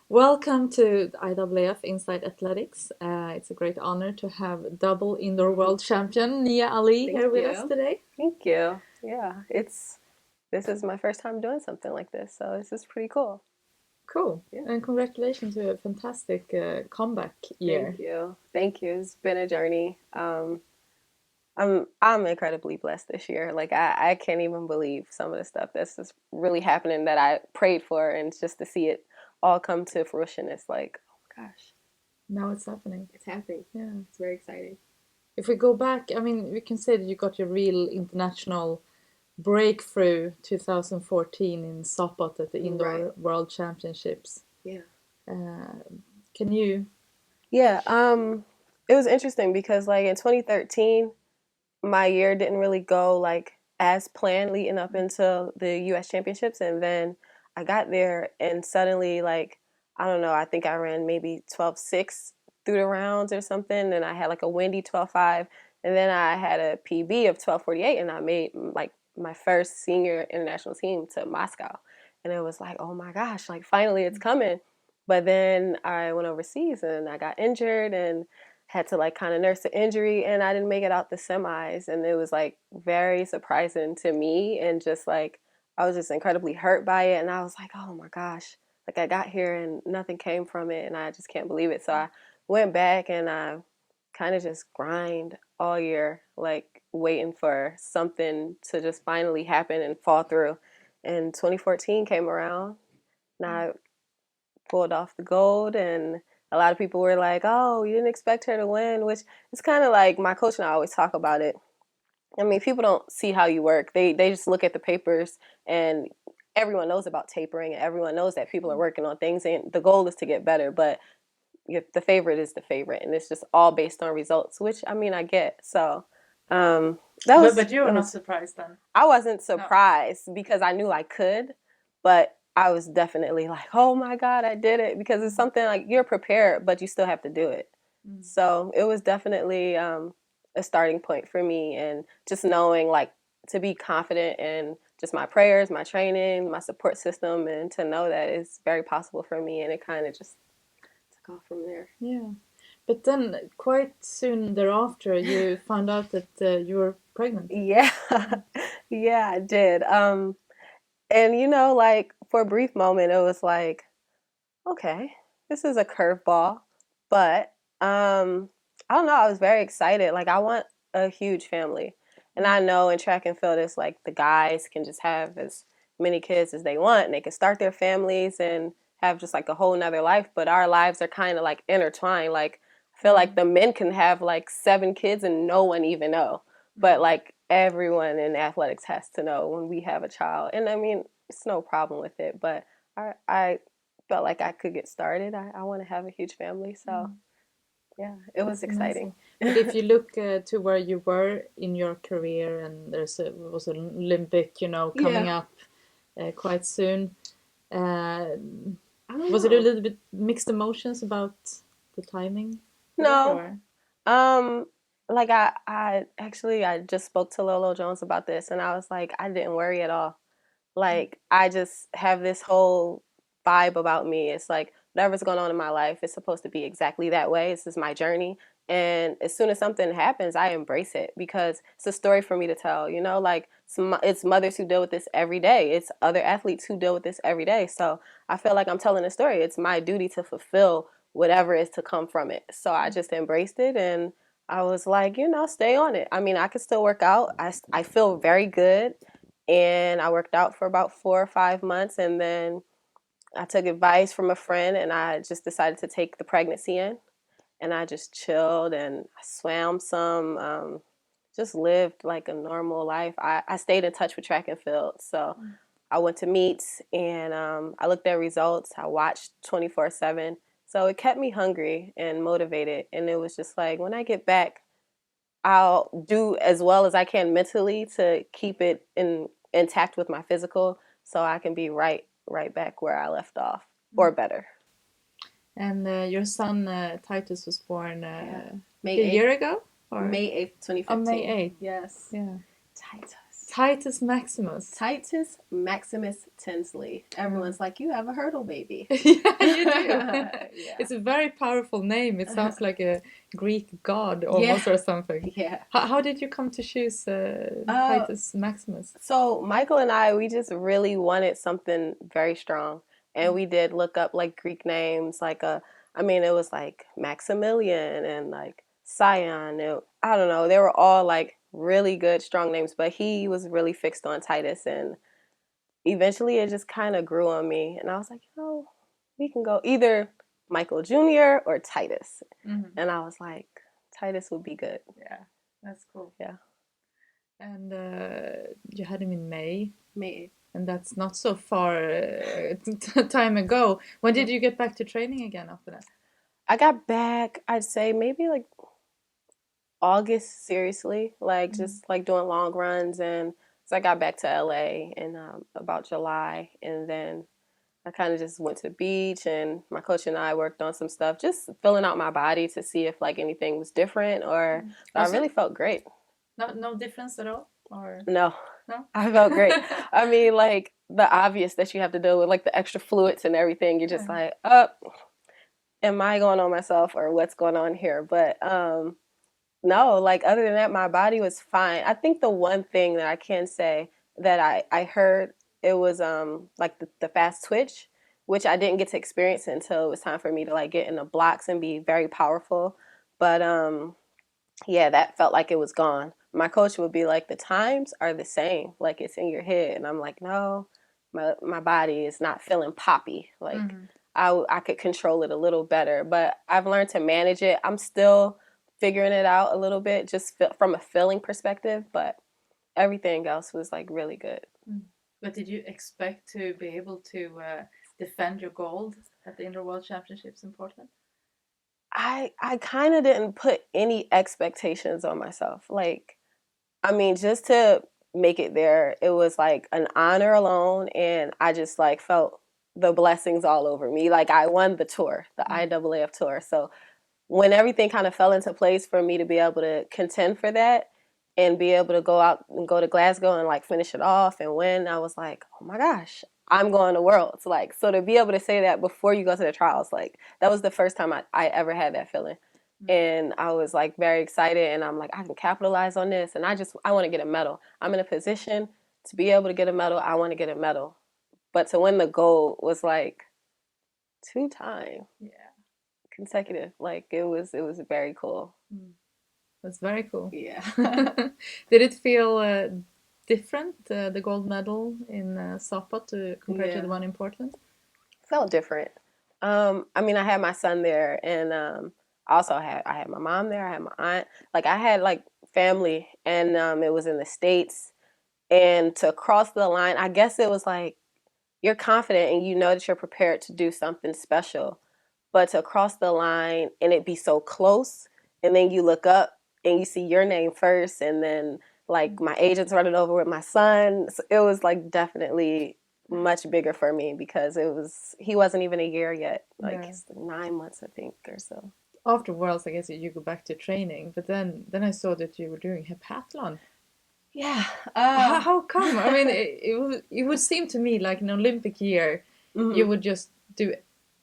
Welcome to the IAAF Inside Athletics. It's a great honor to have double indoor world champion Nia Ali Thank here with us you. today. Thank you. Yeah, it's this is my first time doing something like this, so this is pretty cool. Cool. Yeah. And congratulations to a fantastic comeback Thank year. you. Thank you. It's been a journey. I'm incredibly blessed this year. Like I can't even believe some of the stuff that's just really happening that I prayed for, and just to see it all come to fruition, it's like, oh my gosh, Now it's happening. it's happening. Yeah. It's very exciting. If we go back, I mean, we can say that you got your real international breakthrough 2014 in Sopot at the Right. Indoor World Championships. Yeah. Uh, can you? Yeah. It was interesting because like in 2013, my year didn't really go like as planned leading up into the US championships, and then I got there and suddenly like I don't know, I think I ran maybe 12.6 through the rounds or something, and I had like a windy 12.5, and then I had a PB of 12.48, and I made like my first senior international team to Moscow. And it was like, "Oh my gosh, like finally it's coming." But then I went overseas and I got injured and had to like kind of nurse the injury, and I didn't make it out the semis, and it was like very surprising to me, and just like I was just incredibly hurt by it, and I was like, oh my gosh, like I got here and nothing came from it, and I just can't believe it. So I went back and I kind of just grind all year, like waiting for something to just finally happen and fall through. And 2014 came around, and I pulled off the gold, and a lot of people were like, "Oh, you didn't expect her to win," which is kind of like my coach and I always talk about it. I mean, people don't see how you work. They just look at the papers, and everyone knows about tapering, and everyone knows that people are working on things, and the goal is to get better. But if the favorite is the favorite, and it's just all based on results, which I mean, I get. So um, that But was but you were that not was surprised then. I wasn't No. surprised because I knew I could, but I was definitely like, oh my God, I did it, because it's something like you're prepared, but you still have to do it. Mm. So it was definitely a starting point for me, and just knowing like to be confident in just my prayers, my training, my support system, and to know that it's very possible for me. And it kind of just took off from there. Yeah. But then, quite soon thereafter, you found out that you were pregnant. Yeah, yeah, I did. And like for a brief moment, it was like, okay, this is a curveball, but I don't know. I was very excited. Like I want a huge family, and I know in track and field, it's like the guys can just have as many kids as they want, and they can start their families and have just like a whole nother life. But our lives are kind of like intertwined. Like I feel like the men can have like 7 kids and no one even know, but like everyone in athletics has to know when we have a child. And I mean, it's no problem with it, but I felt like I could get started. I want to have a huge family, so yeah, it was That's exciting. amazing. But if you look to where you were in your career, and was an Olympic, coming Yeah, up quite soon, uh, I don't was it a know. little bit mixed emotions about the timing of it, No, or? um, like I actually I just spoke to Lolo Jones about this, and I was like, I didn't worry at all. Like I just have this whole vibe about me. It's like whatever's going on in my life is supposed to be exactly that way. This is my journey. And as soon as something happens, I embrace it because it's a story for me to tell. Like it's mothers who deal with this every day. It's other athletes who deal with this every day. So I feel like I'm telling a story. It's my duty to fulfill whatever is to come from it. So I just embraced it, and I was like, stay on it. I mean, I could still work out. I feel very good, and I worked out for about 4 or 5 months, and then I took advice from a friend, and I just decided to take the pregnancy in, and I just chilled and I swam some, just lived like a normal life. I stayed in touch with track and field, so I went to meets, and I looked at results. I watched 24/7, so it kept me hungry and motivated, and it was just like when I get back, I'll do as well as I can mentally to keep it intact with my physical, so I can be right back where I left off or better. And your son Titus was born Yeah. like a May year 8th. ago, or May 8th, on May 2015. 8th. Yes. Yeah. Titus. Titus Maximus. Titus Maximus Tinsley. Everyone's like, you have a hurdle baby. Yeah, you do. Yeah. It's a very powerful name. It sounds like a Greek god almost, or something. Yeah. How did you come to choose Titus Maximus? So Michael and I, we just really wanted something very strong. And we did look up like Greek names, like it was like Maximilian and like Scion. I don't know. They were all like really good, strong names, but he was really fixed on Titus. And eventually it just kind of grew on me. And I was like, we can go either Michael Jr. or Titus. Mm-hmm. And I was like, Titus would be good. Yeah, that's cool. Yeah. And you had him in May. May. And that's not so far time ago. When did you get back to training again after that? I got back, I'd say maybe like August, seriously, like just like doing long runs. And so I got back to LA in about July, and then I kind of just went to the beach, and my coach and I worked on some stuff, just filling out my body to see if like anything was different, or I really felt great. No difference at all? Or No, I felt great. I mean, like the obvious that you have to deal with, like the extra fluids and everything. You're just like, am I going on myself, or what's going on here? But no, like other than that, my body was fine. I think the one thing that I can say that I heard, it was like the fast twitch, which I didn't get to experience until it was time for me to like get in the blocks and be very powerful. But yeah, that felt like it was gone. My coach would be like, the times are the same, like it's in your head. And I'm like, no, my body is not feeling poppy. Like I could control it a little better, but I've learned to manage it. I'm still figuring it out a little bit, just from a feeling perspective, but everything else was like really good. But did you expect to be able to defend your gold at the Indoor World Championships in Portland? I kind of didn't put any expectations on myself. Like, I mean, just to make it there, it was like an honor alone, and I just like felt the blessings all over me. Like I won the tour, the IAAF tour. So when everything kind of fell into place for me to be able to contend for that and be able to go out and go to Glasgow and like finish it off and win, I was like, oh my gosh, I'm going to Worlds. Like, so to be able to say that before you go to the trials, like that was the first time I ever had that feeling. And I was like very excited, and I'm like, I can capitalize on this, and I want to get a medal. I'm in a position to be able to get a medal. I want to get a medal. But to win the gold was like 2 times. Yeah. Consecutive. Like it was very cool. That's very cool. Yeah. Did it feel different, the gold medal in Sapa compared to the one in Portland? Felt different. I mean, I had my son there, and I had my mom there. I had my aunt. Like I had like family, and it was in the States. And to cross the line, I guess it was like you're confident and you know that you're prepared to do something special, but to cross the line and it be so close, and then you look up and you see your name first, and then like my agent's running over with my son. So it was like definitely much bigger for me because he wasn't even a year yet, like 9 months I think or so. After Worlds, I guess you go back to training, but then I saw that you were doing heptathlon. Yeah. How come? I mean, it would seem to me like an Olympic year, you would just do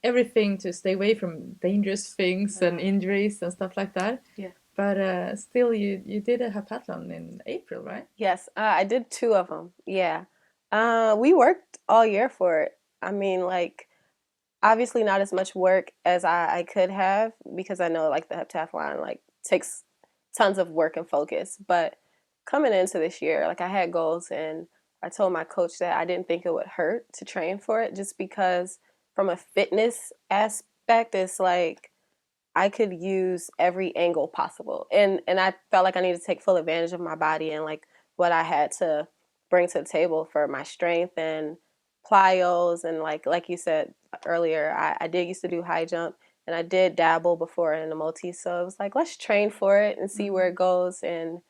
everything to stay away from dangerous things and injuries and stuff like that. Yeah. But still, you did a heptathlon in April, right? Yes, I did 2 of them. Yeah. We worked all year for it. I mean, like, obviously not as much work as I could have, because I know like the heptathlon like takes tons of work and focus. But coming into this year, like I had goals, and I told my coach that I didn't think it would hurt to train for it, just because from a fitness aspect, it's like I could use every angle possible. And I felt like I needed to take full advantage of my body and like what I had to bring to the table for my strength and plyos. And like you said earlier, I did used to do high jump, and I did dabble before in the multi. So it was like, let's train for it and see where it goes, and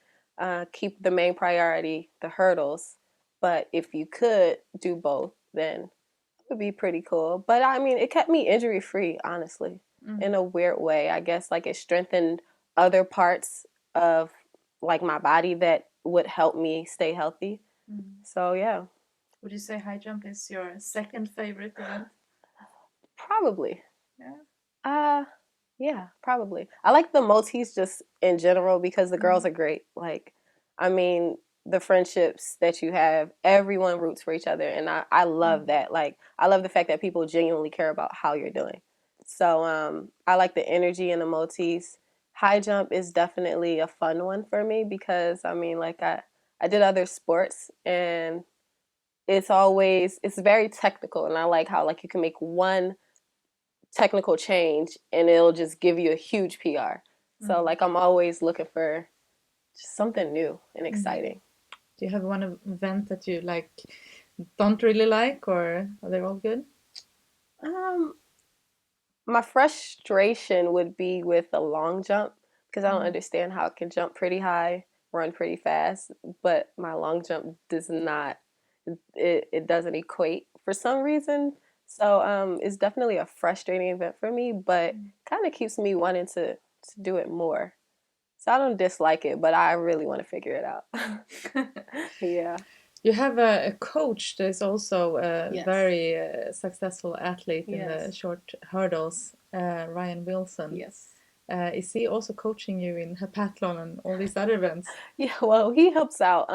keep the main priority, the hurdles. But if you could do both, then it would be pretty cool. But I mean, it kept me injury free, honestly, in a weird way. I guess like it strengthened other parts of like my body that would help me stay healthy. So yeah. Would you say high jump is your second favorite event? Probably. Yeah. Yeah, probably. I like the multis just in general because the girls are great. Like, I mean, the friendships that you have, everyone roots for each other. And I love that. Like, I love the fact that people genuinely care about how you're doing. So I like the energy in the multis. High jump is definitely a fun one for me because, I mean, like, I did other sports and it's very technical. And I like how, like, you can make one technical change and it'll just give you a huge PR. So like I'm always looking for just something new and exciting. Do you have one event that you like don't really like, or are they all good? Um, my frustration would be with the long jump because I don't understand how it can jump pretty high, run pretty fast, but my long jump does not. It doesn't equate for some reason. So it's definitely a frustrating event for me, but kind of keeps me wanting to do it more. So I don't dislike it, but I really want to figure it out. Yeah. You have a coach that is also a very successful athlete in the short hurdles, Ryan Wilson. Yes. Is he also coaching you in heptathlon and all these other events? Yeah, well, he helps out.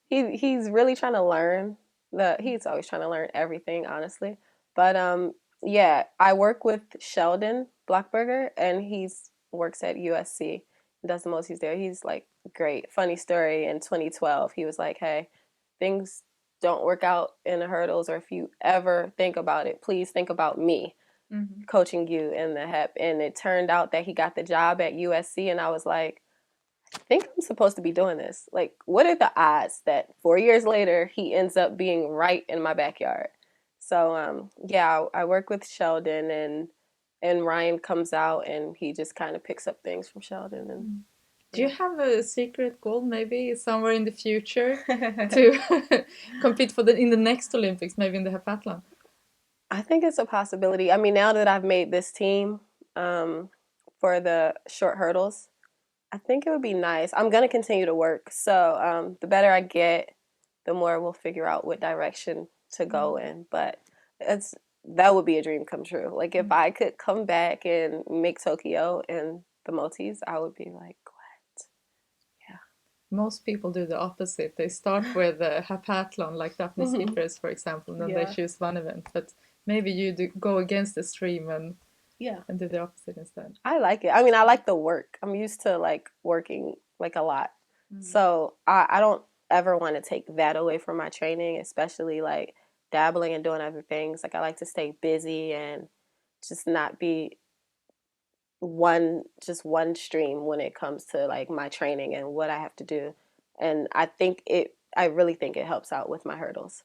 He's really trying to learn he's always trying to learn everything, honestly. But yeah, I work with Sheldon Blockberger and he's works at USC. Does the most he's there. He's like great. Funny story, in 2012, he was like, "Hey, things don't work out in the hurdles, or if you ever think about it, please think about me coaching you in the hep." And it turned out that he got the job at USC and I was like, I think I'm supposed to be doing this. Like, what are the odds that 4 years later he ends up being right in my backyard? So, yeah, I work with Sheldon, and Ryan comes out and he just kind of picks up things from Sheldon. And do you have a secret goal, maybe somewhere in the future, to compete in the next Olympics, maybe in the heptathlon? I think it's a possibility. I mean, now that I've made this team for the short hurdles, I think it would be nice. I'm going to continue to work. So the better I get, the more we'll figure out what direction to go in. But that would be a dream come true. Like if I could come back and make Tokyo in the multis, I would be like, what? Yeah. Most people do the opposite. They start with the heptathlon, like Daphne skippers, for example, and then they choose one event. But maybe you go against the stream and do the opposite instead. I like it. I mean, I like the work. I'm used to like working like a lot. So I don't ever want to take that away from my training, especially like dabbling and doing other things. Like I like to stay busy and just not be one stream when it comes to like my training and what I have to do. And I really think it helps out with my hurdles.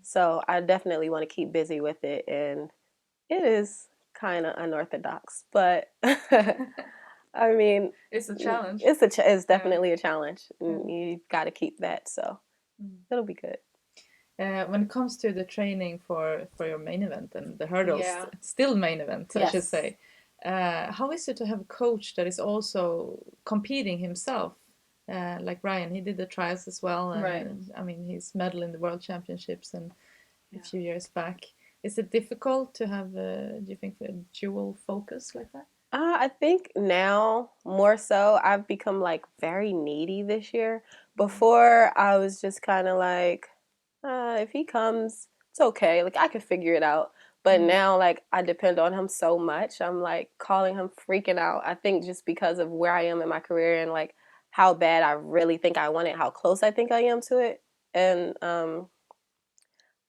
So I definitely want to keep busy with it, and it is kind of unorthodox, but I mean, it's a challenge. It's definitely a challenge. And you've got to keep that, so it'll be good. When it comes to the training for your main event and the hurdles, still main event, I should say. How is it to have a coach that is also competing himself? Like Ryan, he did the trials as well, and I mean he's medal in the World Championships and a few years back. Is it difficult to have, do you think, a dual focus like that? I think now more so. I've become like very needy this year. Before I was just kind of like, if he comes, it's okay. Like I could figure it out. But now, like I depend on him so much. I'm like calling him, freaking out. I think just because of where I am in my career and like how bad I really think I want it, how close I think I am to it, and I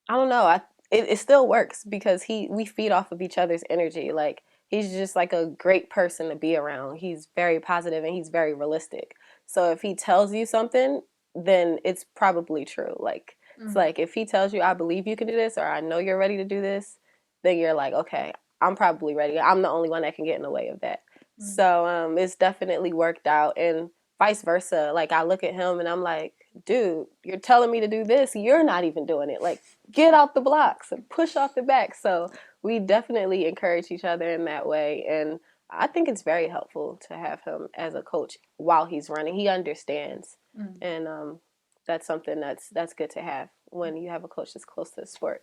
don't know. It still works because we feed off of each other's energy. Like he's just like a great person to be around. He's very positive and he's very realistic. So if he tells you something, then it's probably true. Like it's like if he tells you, I believe you can do this, or I know you're ready to do this, then you're like, okay, I'm probably ready. I'm the only one that can get in the way of that. So it's definitely worked out, and vice versa. Like I look at him and I'm like, dude, you're telling me to do this, you're not even doing it. Like get out the blocks and push off the back. So we definitely encourage each other in that way, and I think it's very helpful to have him as a coach while he's running. He understands, and that's something that's good to have when you have a coach that's close to the sport.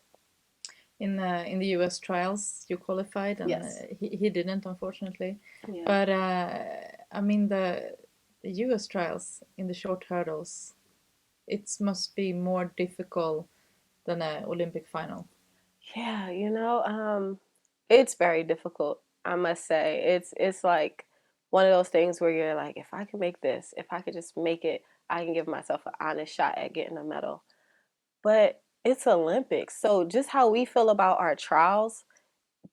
In the U.S. trials, you qualified, and yes. He didn't, unfortunately. Yeah. But I mean, the U.S. trials in the short hurdles, it must be more difficult than an Olympic final. Yeah, it's very difficult, I must say. It's like one of those things where you're like, if I could make this, if I could just make it, I can give myself an honest shot at getting a medal. But it's Olympics. So just how we feel about our trials,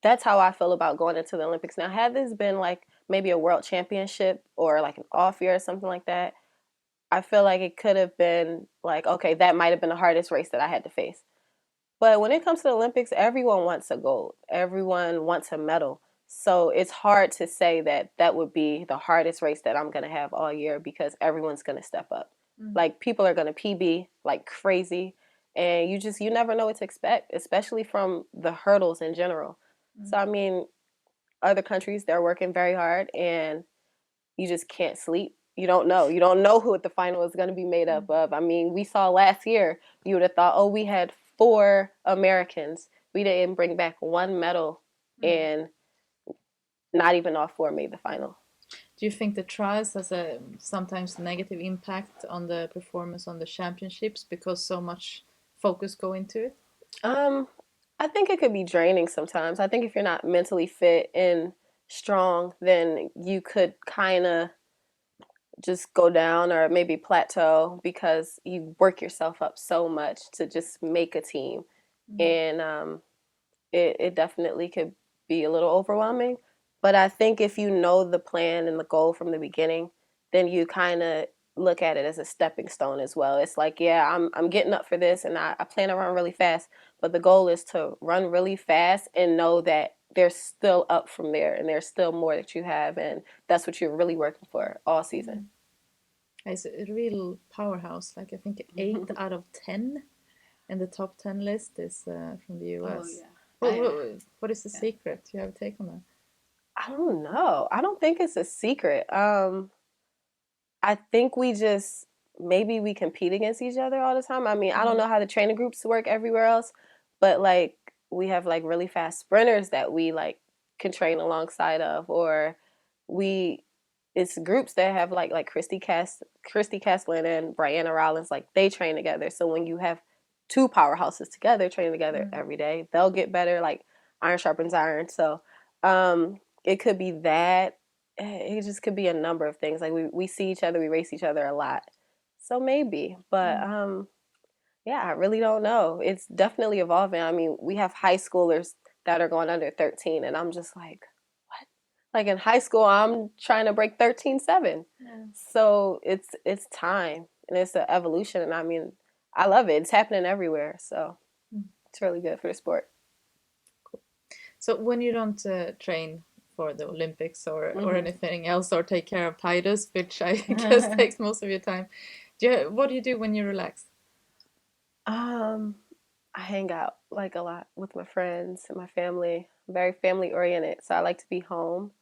that's how I feel about going into the Olympics. Now, had this been like maybe a world championship or like an off year or something like that, I feel like it could have been like, okay, that might have been the hardest race that I had to face. But when it comes to the Olympics, everyone wants a gold. Everyone wants a medal. So it's hard to say that that would be the hardest race that I'm going to have all year because everyone's going to step up. Like people are going to PB like crazy, and you never know what to expect, especially from the hurdles in general. So I mean, other countries, they're working very hard, and you just can't sleep. You don't know. You don't know who the final is going to be made up of. I mean, we saw last year, you would have thought, oh, we had 4 Americans. We didn't bring back one medal, and not even all 4 made the final. Do you think the trials has a sometimes negative impact on the performance on the championships because so much focus go into it? Um, I think it could be draining sometimes. I think if you're not mentally fit and strong, then you could kind of just go down or maybe plateau because you work yourself up so much to just make a team. And it definitely could be a little overwhelming. But I think if you know the plan and the goal from the beginning, then you kind of look at it as a stepping stone as well. It's like, yeah, I'm getting up for this, and I plan to run really fast. But the goal is to run really fast and know that there's still up from there, and there's still more that you have, and that's what you're really working for all season. It's a real powerhouse. Like I think 8 out of 10 in the top 10 list is from the US. Oh, yeah. What is the secret? Do you have a take on that? I don't know. I don't think it's a secret. I think we just maybe we compete against each other all the time. I mean, I don't know how the training groups work everywhere else, but like we have like really fast sprinters that we like can train alongside of, or we it's groups that have like Christy Castlin and Brianna Rollins, like they train together. So when you have 2 powerhouses together training together every day, they'll get better. Like iron sharpens iron. So it could be that. It just could be a number of things. Like we see each other, we race each other a lot. So maybe, but yeah, I really don't know. It's definitely evolving. I mean, we have high schoolers that are going under 13, and I'm just like, what? Like in high school, I'm trying to break 13.7. Yeah. So it's time, and it's an evolution, and I mean, I love it. It's happening everywhere, so it's really good for the sport. Cool. So when you don't train for the Olympics or anything else, or take care of Titus, which I guess takes most of your time, what do you do when you relax? I hang out like a lot with my friends and my family. I'm very family oriented, so I like to be home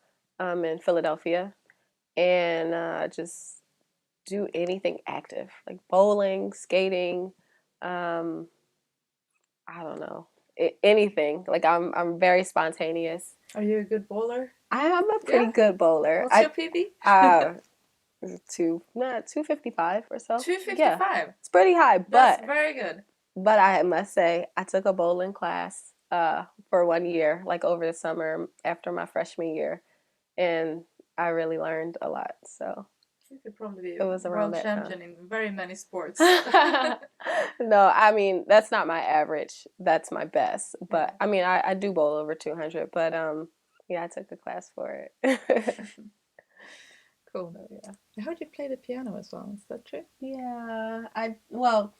in Philadelphia and just do anything active, like bowling, skating. Um, I don't know, anything. Like I'm very spontaneous. Are you a good bowler? I am a pretty good bowler. What's your PB? 255 or so. 255. Yeah, it's pretty high, but that's very good. But I must say, I took a bowling class for 1 year, like over the summer after my freshman year, and I really learned a lot. So you could probably be it was world champion in very many sports. No, I mean that's not my average. That's my best. But I mean, I do bowl over 200. But yeah, I took a class for it. Cool. Yeah. I heard you play the piano as well. Is that true? Yeah, well,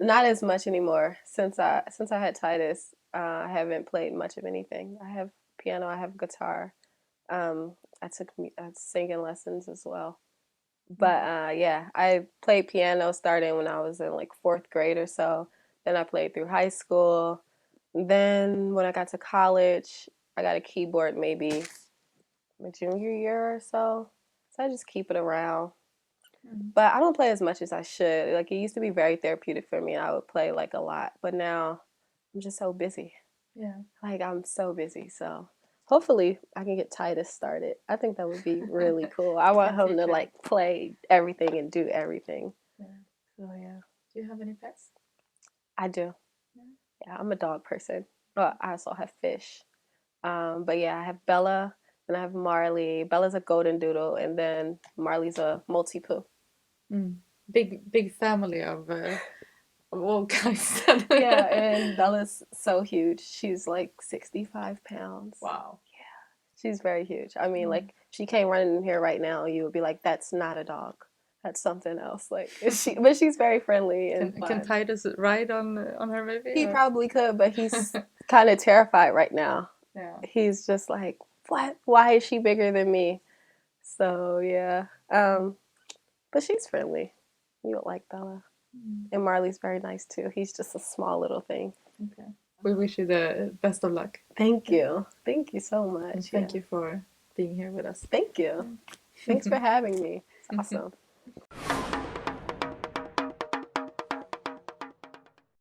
not as much anymore since I had Titus. I haven't played much of anything. I have piano. I have guitar. I took singing lessons as well. But yeah, I played piano starting when I was in like 4th grade or so. Then I played through high school. Then when I got to college, I got a keyboard maybe my junior year or so. So I just keep it around. But I don't play as much as I should. Like, it used to be very therapeutic for me. I would play like a lot, but now I'm just so busy. Yeah. Like, I'm so busy. So hopefully I can get Titus started. I think that would be really cool. I want him to like play everything and do everything. Yeah. So yeah. Do you have any pets? I do. Yeah, I'm a dog person. Well, I also have fish. But yeah, I have Bella and I have Marley. Bella's a golden doodle, and then Marley's a multi-poo. Big family of all kinds. Yeah, and Bella's so huge. She's like 65 pounds. Wow. Yeah, she's very huge. I mean, like, she came running in here right now, you would be like, that's not a dog. That's something else. Like, but she's very friendly and can Titus ride on her maybe? He probably could, but he's kind of terrified right now. Yeah. He's just like, what? Why is she bigger than me? So yeah. But she's friendly. You would like Bella. And Marley's very nice too. He's just a small little thing. Okay. We wish you the best of luck. Thank you. Thank you so much. And thank you for being here with us. Thank you. Thanks for having me. It's awesome.